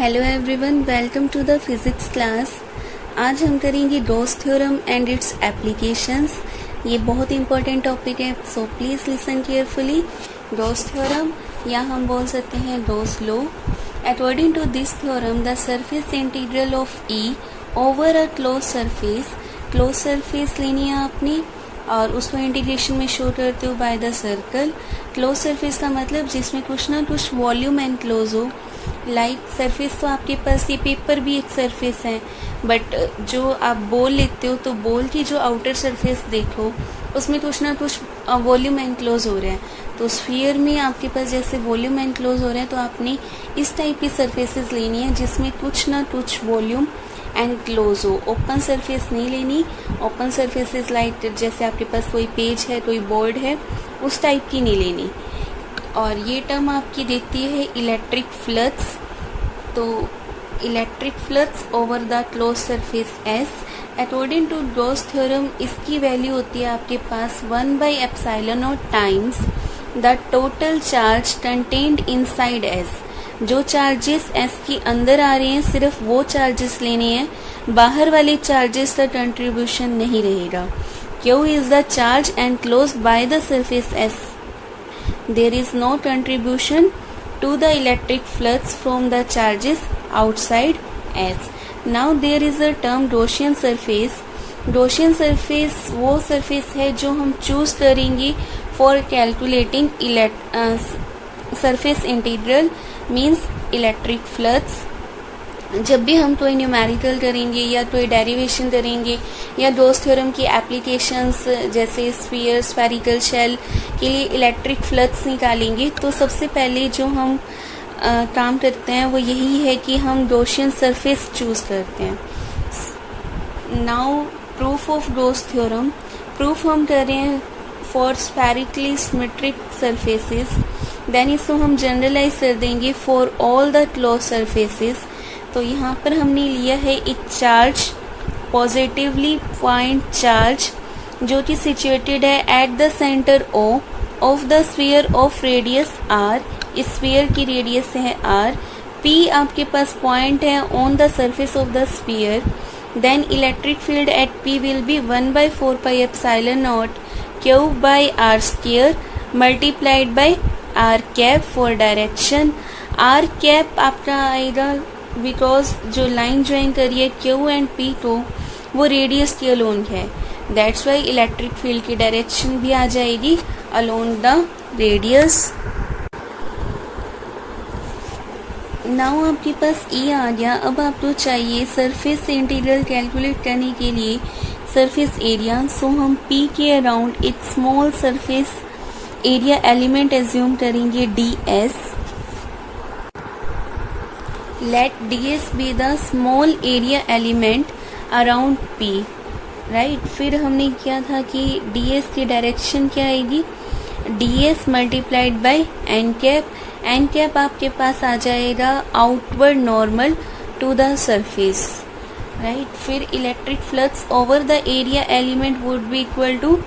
Hello everyone, welcome to the physics class. आज हम करेंगे Gauss theorem and its applications. ये बहुत इंपॉर्टेंट टॉपिक है, so please listen carefully. Gauss theorem या हम बोल सकते हैं Gauss law. According to this theorem the surface integral of E over a close surface लेनी है आपने और उसको इंटीग्रेशन में शो करते हो by the circle. Close surface का मतलब जिसमें कुछ ना कुछ वॉल्यूम एनक्लोज हो। लाइक सरफेस तो आपके पास ये पेपर भी एक सरफेस है, बट जो आप बॉल लेते हो तो बॉल की जो आउटर सरफेस देखो उसमें कुछ ना कुछ वॉल्यूम एनक्लोज हो रहा है। तो स्फीयर में आपके पास जैसे वॉल्यूम एनक्लोज हो रहा है, तो आपने इस टाइप की सरफेसेस लेनी है जिसमें कुछ ना कुछ वॉल्यूम एनक्लोज हो। ओपन सरफेस नहीं लेनी। ओपन सरफेसेस लाइक जैसे आपके पास कोई पेज है, कोई बोर्ड है, उस टाइप की नहीं लेनी। और ये टर्म आपकी देती है इलेक्ट्रिक फ्लक्स। तो electric flux over the close surface S according to Gauss theorem इसकी वैल्यू होती है आपके पास 1/ε0 times the total charge contained inside S. जो चार्जेस एस के अंदर आ रहे हैं सिर्फ वो चार्जेस लेने हैं, बाहर वाले चार्जेस का कंट्रीब्यूशन नहीं रहेगा। Q is the charge and close by the surface S. There is no contribution to the electric flux from the charges outside S. Now there is a term Gaussian surface. Gaussian surface वो surface है जो हम choose करेंगे for calculating surface integral means electric flux. जब भी हम कोई numerical करेंगे या कोई डेरिवेशन करेंगे या गॉस थ्योरम की एप्लीकेशंस जैसे स्फीयर, स्फेरिकल शेल के लिए इलेक्ट्रिक फ्लक्स निकालेंगे, तो सबसे पहले जो हम काम करते हैं वो यही है कि हम गॉसियन सरफेस चूज करते हैं। Now proof of Gauss theorem. Proof हम कर रहे हैं for spherically symmetric surfaces, then इसको हम जनरलाइज कर देंगे for all the close surfaces. तो यहाँ पर हमने लिया है एक चार्ज, पॉजिटिवली पॉइंट चार्ज, जो कि सिचुएटेड है at the centre O of the sphere of radius R. इस स्फीयर की रेडियस है आर। पी आपके पास पॉइंट है on the surface of the sphere. Then electric field at P will be 1/4πε0 Q by R square multiplied by R cap for direction. R cap आपका आएगा because जो line join करी है Q and P को वो radius की alone है, that's why electric field की डायरेक्शन भी आ जाएगी अलोन द रेडियस। नाउ आपके पास ई आ गया। अब आपको चाहिए सरफेस इंटीग्रल कैलकुलेट करने के लिए सरफेस एरिया। सो हम पी के अराउंड एक small surface area element assume करेंगे D S. Let ds be the small area element around P, right? फिर हमने किया था कि ds की डायरेक्शन क्या आएगी, ds multiplied by N cap. N cap आपके पास आ जाएगा outward normal to the surface, right. फिर electric flux over the area element would be equal to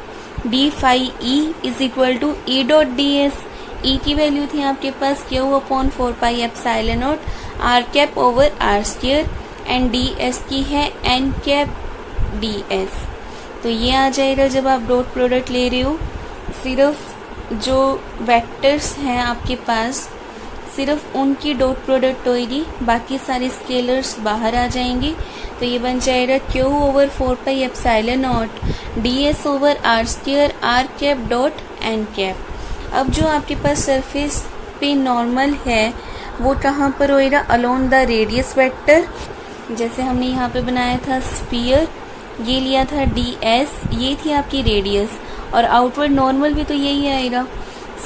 D phi E is equal to E dot D S. E की value थी आपके पास Q upon 4πε0 R cap over R square and D S की है N cap D S. तो ये आ जाएगा जब आप डॉट प्रोडक्ट ले रहे हो। सिर्फ जो वेक्टर्स हैं आपके पास सिर्फ उनकी डॉट प्रोडक्ट होगी, बाकी सारे स्केलर्स बाहर आ जाएंगे। तो ये बन जाएगा Q over 4πε0 D S over R square R cap dot N cap. अब जो आपके पास सरफेस पे नॉर्मल है वो कहाँ पर होएगा, अलोन द रेडियस वेक्टर। जैसे हमने यहाँ पे बनाया था स्फीयर, ये लिया था डी एस, ये थी आपकी रेडियस, और आउटवर्ड नॉर्मल भी तो यही आएगा।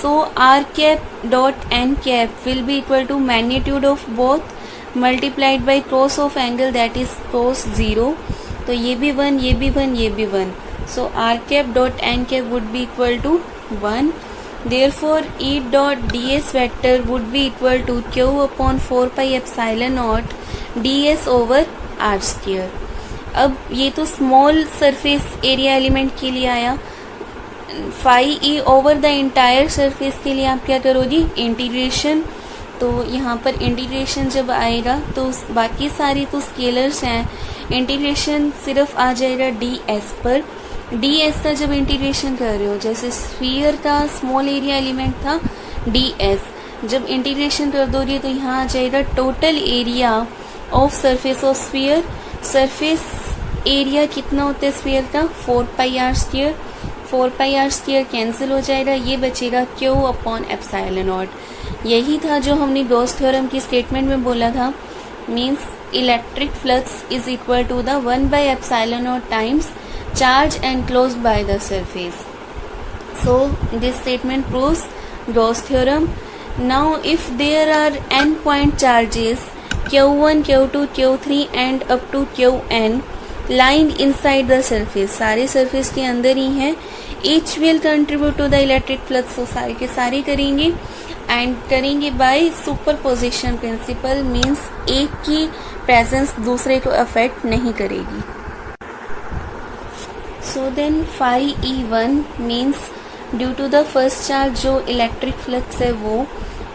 So R cap dot N cap will be equal to magnitude of both multiplied by cross of angle that is cos 0। तो ये भी 1, ये भी 1, ये भी 1। So R cap dot N cap would be equal to 1। Therefore, E dot ds vector would be equal to q upon 4πε0 ds over r square। अब ये तो स्मॉल सरफेस एरिया एलिमेंट के लिए आया। Phi E over the entire surface के लिए आप क्या करोगी, इंटीग्रेशन तो यहाँ पर इंटीग्रेशन जब आएगा तो बाकी सारी तो स्केलर्स हैं, इंटीग्रेशन सिर्फ आ जाएगा ds पर। ds का जब इंटीग्रेशन कर रहे हो, जैसे स्फीयर का स्मॉल एरिया एलिमेंट था ds, जब इंटीग्रेशन कर दोगे तो यहाँ आ जाएगा total area of surface of sphere. Surface area कितना होता है स्फीयर का, 4πr²। 4πr² कैंसिल हो जाएगा, ये बचेगा Q अपॉन एप्सिलॉन नॉट। यही था जो हमने गॉस थ्योरम की स्टेटमेंट में बोला था, means electric flux is equal to the one by epsilon naught times charge enclosed by the surface. So this statement proves Gauss theorem. Now if there are n point charges Q1, Q2, Q3 and up to Qn lying inside the surface, सारे surface के अंदर ही हैं, each will contribute to the electric flux, so सारे के सारे करेंगे and करेंगे by superposition principle, means एक की presence दूसरे को affect नहीं करेगी। So then phi E1 means due to the first charge जो इलेक्ट्रिक फ्लक्स है वो,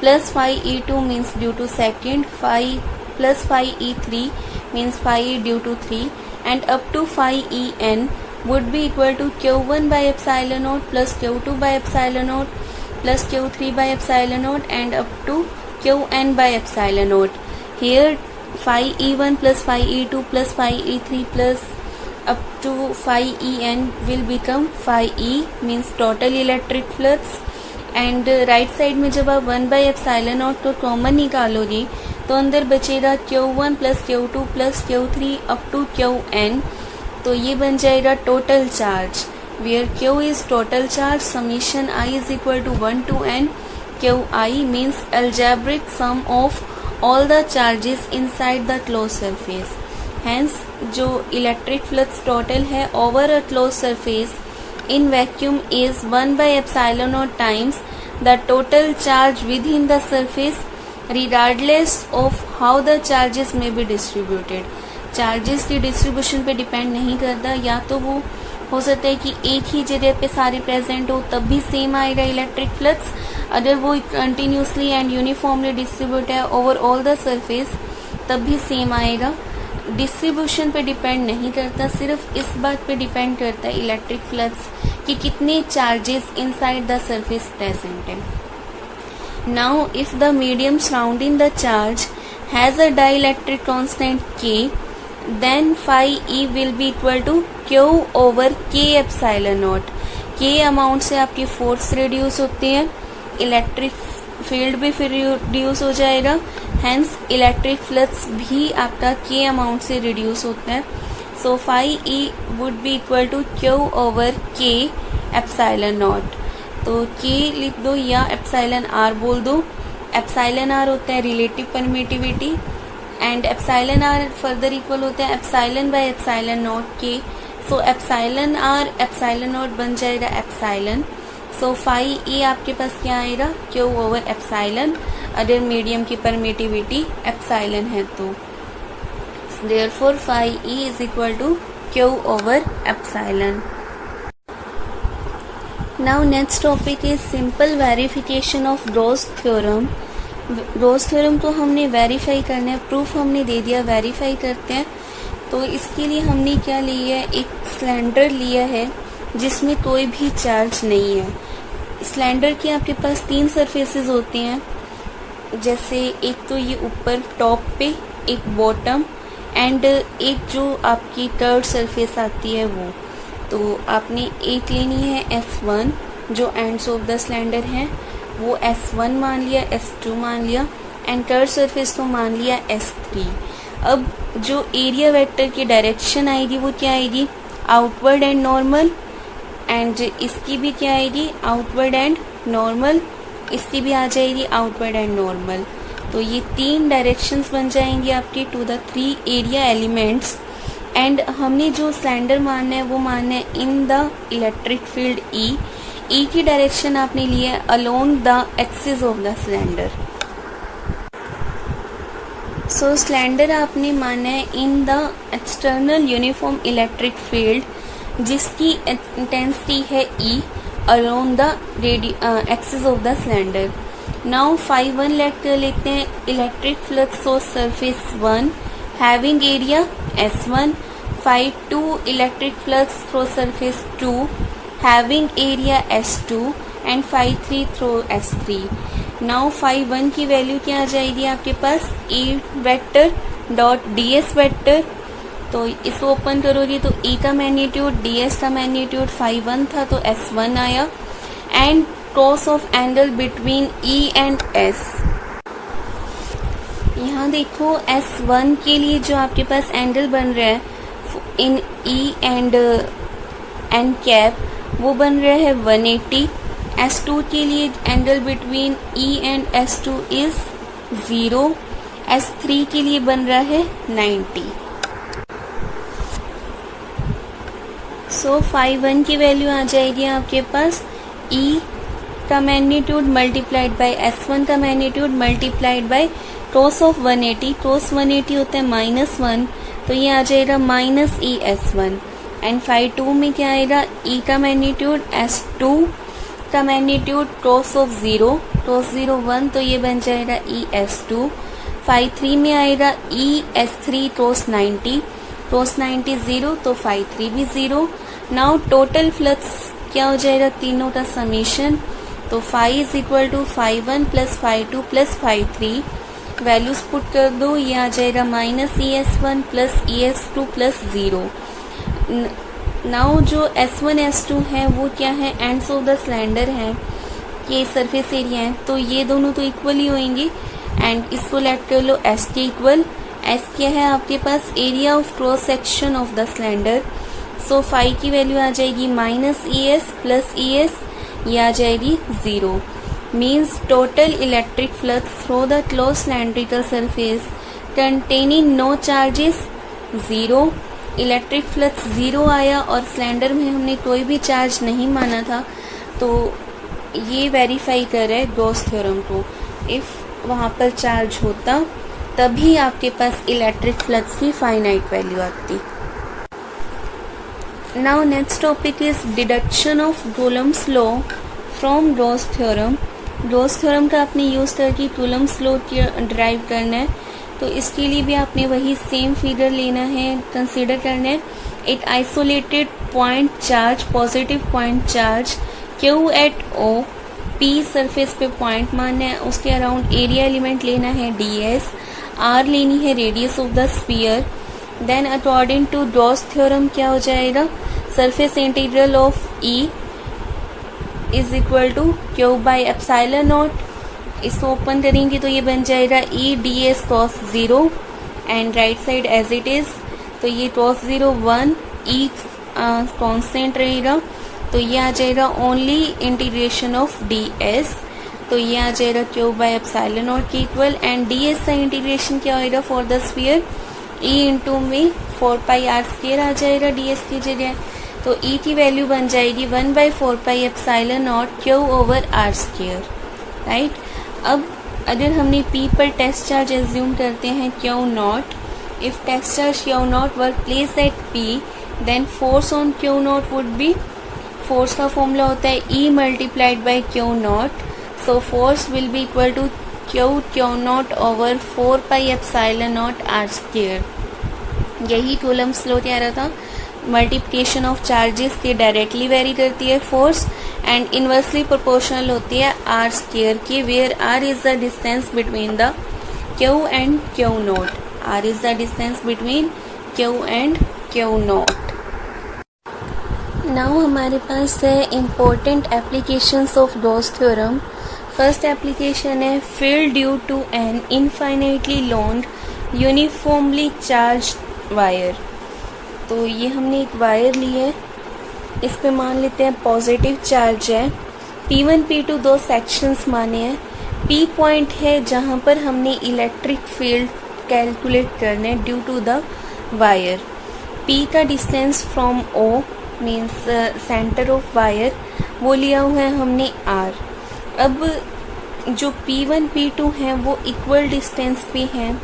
plus phi E2 means due to second, phi plus phi E3 means phi due to 3 and up to phi En would be equal to Q1 by epsilon naught plus Q2 by epsilon naught plus Q3 by epsilon naught and up to Qn by epsilon naught. Here phi E1 plus phi E2 plus phi E3 plus up to phi En will become phi E, means total electric flux, and right side में जब आप 1/एप्सिलॉन not को common निकालोगे तो अंदर बचेगा Q1 plus Q2 plus Q3 up to Qn, तो ये बन जाएगा total charge, where Q is total charge, summation I is equal to 1 to n Qi, means algebraic sum of all the charges inside the closed surface. Hence जो electric flux total है over a close surface in vacuum is one by epsilon naught times the total charge within the surface regardless of how the charges may be distributed. Charges की distribution पे depend नहीं करता, या तो वो हो सकता है कि एक ही जगह पे सारे प्रेजेंट हो तब भी सेम आएगा इलेक्ट्रिक फ्लक्स, अगर वो कंटिन्यूसली एंड यूनिफॉर्मली डिस्ट्रीब्यूट है ओवर ऑल द सरफेस तब भी सेम आएगा। डिस्ट्रीब्यूशन पे डिपेंड नहीं करता, सिर्फ इस बात पे डिपेंड करता है इलेक्ट्रिक फ्लक्स कि कितने charges inside the surface present है। Now if the medium surrounding the charge has a dielectric constant K, then phi E will be equal to Q over K epsilon naught. K amount से आपकी force reduce होती है, electric field भी फिर reduce हो जाएगा, hence electric flux भी आपका K अमाउंट से रिड्यूस होता है। So phi E would be equal to Q over K epsilon naught. तो K लिख दो या एप्सिलॉन R बोल दो। एप्सिलॉन R होता है relative permittivity and epsilon R further equal होता है epsilon by epsilon naught K। So epsilon R epsilon not बन जाएगा एप्सिलॉन। सो फाई E आपके पास क्या आएगा, Q ओवर एप्सिलॉन, अगर मीडियम की परमिटिविटी एप्सिलॉन है तो therefore phi E is equal to Q over epsilon. Now next topic is simple verification of Gauss theorem. Gauss theorem को हमने वेरीफाई करना है, प्रूफ हमने दे दिया, वेरीफाई करते हैं। तो इसके लिए हमने क्या लिया है, एक सिलेंडर लिया है जिसमें कोई भी चार्ज नहीं है। सिलेंडर की आपके पास 3 सरफेसेस होती हैं, जैसे एक तो ये ऊपर टॉप पे, एक बॉटम एंड एक जो आपकी थर्ड सरफेस आती है वो। तो आपने एक लेनी है S1 जो एंड्स ऑफ द सिलेंडर है, वो S1 मान लिया, S2 मान लिया एंड थर्ड सरफेस को मान लिया S3। अब जो एरिया वेक्टर की डायरेक्शन आएगी वो क्या आएगी, आउटवर्ड एंड नॉर्मल, एंड इसकी भी क्या आएगी, आउटवर्ड एंड नॉर्मल, इसकी भी आ जाएगी आउटवर्ड एंड नॉर्मल। तो ये 3 डायरेक्शंस बन जाएंगी आपकी to the 3 area elements. And हमने जो सिलेंडर मानना है वो मानना है in the electric field E की डायरेक्शन आपने लिया है along the axis of the cylinder. So cylinder आपने माना है in the external uniform electric field जिसकी इंटेंसिटी है E along the axis of the cylinder. Now phi 1 लेते हैं electric flux of surface 1 having area S1, phi 2 electric flux through surface 2 having area S2 and phi 3 through S3। Now phi 1 की value क्या आ जाएगी आपके पास E vector dot ds vector, तो इसको ओपन करोगे तो E का मैग्नीट्यूड ds का मैग्नीट्यूड फाई 1 था तो S1 आया and cross of angle between E and S। यहाँ देखो S1 के लिए जो आपके पास एंगल बन रहा है इन E एंड कैप वो बन रहा है 180। S2 के लिए angle between E and S2 is 0। S3 के लिए बन रहा है 90। सो फाई 1 की वैल्यू आ जाएगी आपके पास E का मैग्नीट्यूड मल्टीप्लाइड बाय S1 का magnitude multiplied by cross of 180। Cross 180 होता है -1, तो ये आ जाएगा -ES1 एंड फाई 2 में क्या आएगा E का मैग्नीट्यूड S2 का मैग्नीट्यूड क्रॉस ऑफ 0 क्रॉस 0 1, तो ये बन जाएगा ES2। फाई 3 में आएगा ES3 क्रॉस 90 क्रॉस 90 0, तो फाई 3 भी 0। नाउ टोटल फ्लक्स क्या हो जाएगा तीनों का समीशन, तो phi is equal to phi 1 plus phi 2 plus phi 3, values put कर दो, ये आ जाएगा -ES1 plus ES2 plus 0। Now जो S1 S2 है वो क्या है एंड्स ऑफ द सिलेंडर है, ये सरफेस एरिया है, तो ये दोनों तो इक्वल ही होंगी एंड इसको लेट कर लो S के इक्वल। S क्या है आपके पास area of cross section of the cylinder, so phi की वैल्यू आ जाएगी -ES प्लस ES, ये आ जाएगी 0। Means total electric flux through the close cylindrical surface containing no charges 0। Electric flux 0 आया और सिलेंडर में हमने कोई भी चार्ज नहीं माना था, तो ये वेरीफाई कर रहा है गॉस थ्योरम को। इफ़ वहाँ पर चार्ज होता तभी आपके पास इलेक्ट्रिक फ्लक्स की फाइनाइट वैल्यू आती। Now next topic is deduction of Coulomb's law from Gauss theorem. Gauss theorem का आपने यूज़ करके कूलम्स लॉ ड्राइव करना है, तो इसके लिए भी आपने वही सेम फिगर लेना है, कंसीडर करना है। एक isolated point charge positive point charge Q at O, P surface पे पॉइंट मानना है, उसके अराउंड एरिया एलिमेंट लेना है ds, R लेनी है radius of the sphere. Then according to Gauss theorem क्या हो जाएगा surface integral of E is equal to Q by epsilon naught. इसको ओपन करेंगे तो ये बन जाएगा E ds cos 0 and right side as it is, तो ये cos 0 1 E कांस्टेंट रहेगा, तो ये आ जाएगा ओनली इंटीग्रेशन ऑफ ds, तो ये आ जाएगा Q बाई एप्सिलॉन नॉट के इक्वल एंड ds का इंटीग्रेशन क्या होएगा for the sphere E into में 4 पाई r स्क्वायर आ जाएगा ds की जगह, तो E की वैल्यू बन जाएगी 1/4 पाई epsilon not Q over r square, right. अब अगर हमने P पर टेस्ट चार्ज एज्यूम करते हैं Q naught, if test charge Q naught were place at P then force on Q naught would be, force का formula होता है E multiplied by Q naught, so force will be equal to Q naught over 4 pi epsilon naught r square. यही Coulomb's law कह रहा था, multiplication of charges के directly vary करती है फोर्स एंड इनवर्सली प्रोपोर्शनल होती है r स्क्वायर की, where r is the distance between the Q and Q naught, r is the distance between Q and Q naught. Now हमारे पास है important applications of Gauss theorem. First application है field due to an infinitely long uniformly charged wire. तो ये हमने एक wire ली है, इस पे मान लेते हैं पॉजिटिव चार्ज है, P1 P2 दो सेक्शंस माने हैं, P पॉइंट है जहाँ पर हमने इलेक्ट्रिक फील्ड कैलकुलेट करना है due to the wire. P का distance from O means centre of wire वो लिया हुआ है हमने R। अब जो P1 P2 हैं वो इक्वल डिस्टेंस पे हैं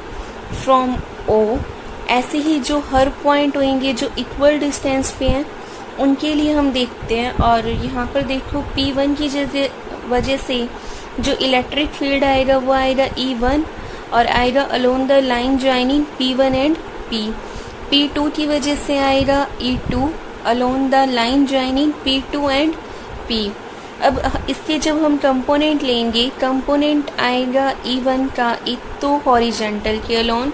फ्रॉम O, ऐसे ही जो हर पॉइंट होंगे जो इक्वल डिस्टेंस पे हैं उनके लिए हम देखते हैं। और यहाँ पर देखो P1 की वजह से जो इलेक्ट्रिक फील्ड आएगा वो आएगा E1 और आएगा along the line joining P1 and P। P2 की वजह से आएगा E2 along the line joining P2 and P। अब इसके जब हम कंपोनेंट लेंगे, कंपोनेंट आएगा E1 का एक तो हॉरिजॉन्टल के अलोन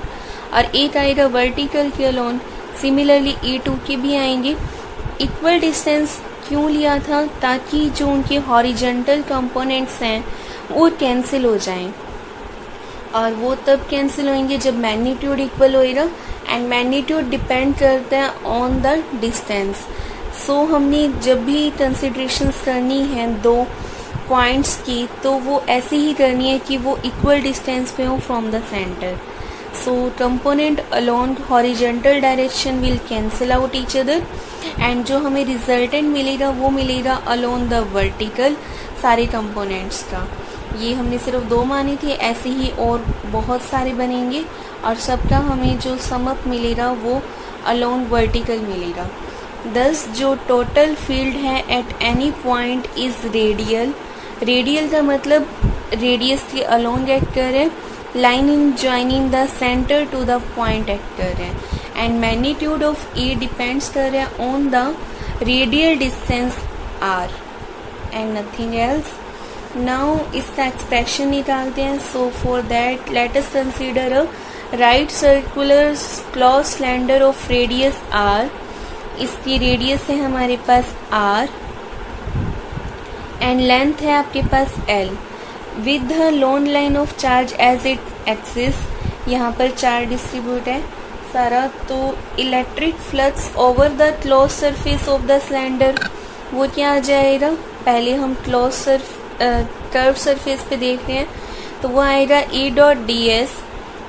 और एक आएगा वर्टिकल के अलोन। सिमिलरली E2 के भी आएंगे। इक्वल डिस्टेंस क्यों लिया था? ताकि जो उनके हॉरिजॉन्टल कंपोनेंट्स हैं वो कैंसिल हो जाएं, और वो तब कैंसिल होंगे जब मैग्नीट्यूड इक्वल होएगा, एंड मैग्नीट्यूड डिपेंड करता है ऑन द डिस्टेंस। सो हमने जब भी कंसिडरेशंस करनी है दो पॉइंट्स की, तो वो ऐसे ही करनी है कि वो इक्वल डिस्टेंस पे हो from the centre. So component along horizontal direction will cancel out each other, and जो हमें रिजल्टेंट मिलेगा वो मिलेगा अलोंग द वर्टिकल सारे कंपोनेंट्स का। ये हमने सिर्फ दो माने थे, ऐसे ही और बहुत सारे बनेंगे और सबका हमें जो सम अप मिलेगा वो अलोंग वर्टिकल मिलेगा। दस जो टोटल फील्ड है at any point is radial. Radial का मतलब रेडियस के अलोंग एक्ट कर रहे हैं, line in joining the centre to the point act कर रहे हैं, and magnitude of A depends कर रहा है on the radial distance r and nothing else. Now इसका एक्सप्रेशन निकालते हैं। So for that let us consider a right circular close cylinder of radius r। इसकी रेडियस है हमारे पास r एंड लेंथ है आपके पास l, with the long line of charge as it axis. यहाँ पर चार्ज डिस्ट्रीब्यूट है सारा। तो electric flux over the close surface of the cylinder वो क्या आ जाएगा? पहले हम क्लोज कर्व सरफेस पे देख रहे हैं, तो वो आएगा E dot ds,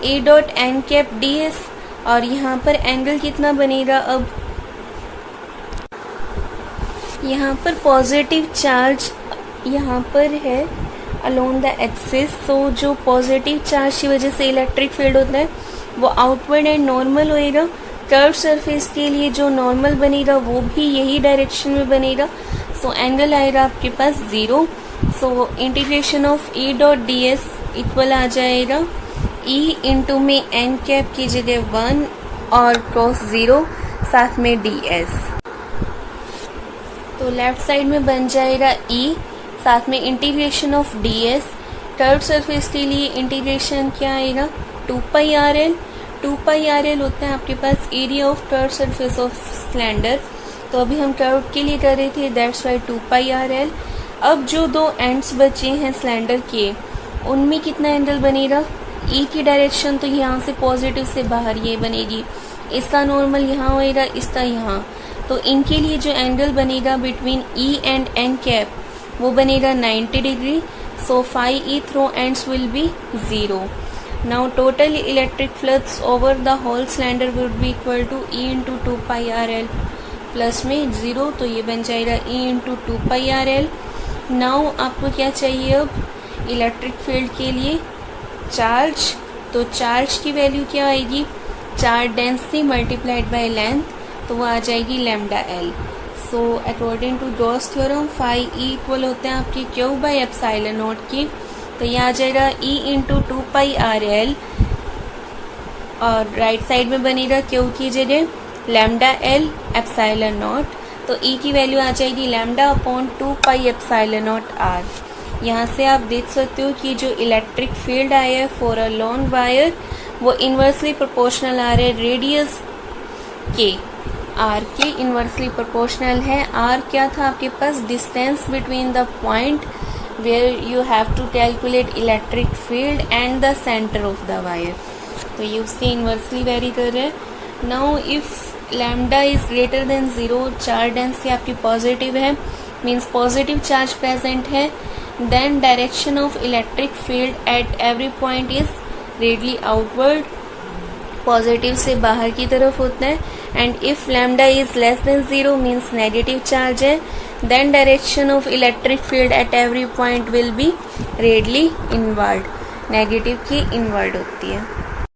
E dot n cap ds, और यहाँ पर एंगल कितना बनेगा? अब यहाँ पर पॉजिटिव चार्ज यहाँ पर है अलोंग द एक्सिस। सो जो पॉजिटिव चार्ज की वजह से इलेक्ट्रिक फील्ड होता है वो आउटवर्ड एंड नॉर्मल होएगा। कर्व सरफेस के लिए जो नॉर्मल बनेगा वो भी यही डायरेक्शन में बनेगा। सो एंगल आएगा आपके पास 0। So integration of E dot ds equal आ जाएगा E इंटू में n कैप की जगह 1 और क्रॉस 0 साथ में ds। तो लेफ्ट साइड में बन जाएगा E साथ में integration of ds। Curve surface के लिए इंटीग्रेशन क्या आएगा? 2 पाई RL। 2 पाई RL होता है आपके पास area of curve surface of cylinder. तो अभी हम कर्व के लिए कर रहे थे, दैट्स वाई 2 पाई RL। अब जो दो एंड्स बचे हैं सिलेंडर के, उनमें कितना एंगल बनेगा? E की डायरेक्शन तो यहाँ से पॉजिटिव से बाहर ये बनेगी, इसका नॉर्मल यहाँ होएगा, इसका यहाँ। तो इनके लिए जो एंगल बनेगा between E and n cap वो बनेगा 90 डिग्री। So phi E through ends will be 0। Now total electric flux over the whole cylinder would be equal to E into 2 pi RL plus में 0, तो ये बन जाएगा E into 2 pi RL। Now आपको क्या चाहिए? अब इलेक्ट्रिक फील्ड के लिए चार्ज। तो चार्ज की वैल्यू क्या आएगी? Charge density multiplied by length, तो वो आ जाएगी lambda l। So according to Gauss theorem phi E equal होते हैं आपकी क्यू बाई एप्सिलॉन नॉट की। तो ये आ जाएगा E इंटू 2 पाई RL, और राइट साइड में बनेगा क्यू की जगह लैम्डा l एप्सिलॉन नॉट। तो E की वैल्यू आ जाएगी लैम्डा अपॉन 2 पाई एप्सिलॉन नॉट r। यहाँ से आप देख सकते हो कि जो इलेक्ट्रिक फील्ड आया है फॉर अ लॉन्ग वायर वो इन्वर्सली प्रोपोर्शनल आ रहा है रेडियस के, r के इन्वर्सली प्रोपोर्शनल है। r क्या था आपके पास? Distance between the point where you have to calculate electric field and the centre of the wire. तो ये उसके इन्वर्सली वेरी कर रहे हैं। Now if lambda is greater than 0, charge density आपकी पॉजिटिव है, मीन्स पॉजिटिव चार्ज प्रेजेंट है, then direction of electric field at every point is radially outward, positive से बाहर की तरफ होता है। And if lambda is less than 0 means negative charge है, then direction of electric field at every point will be radially inward, negative की inward होती है।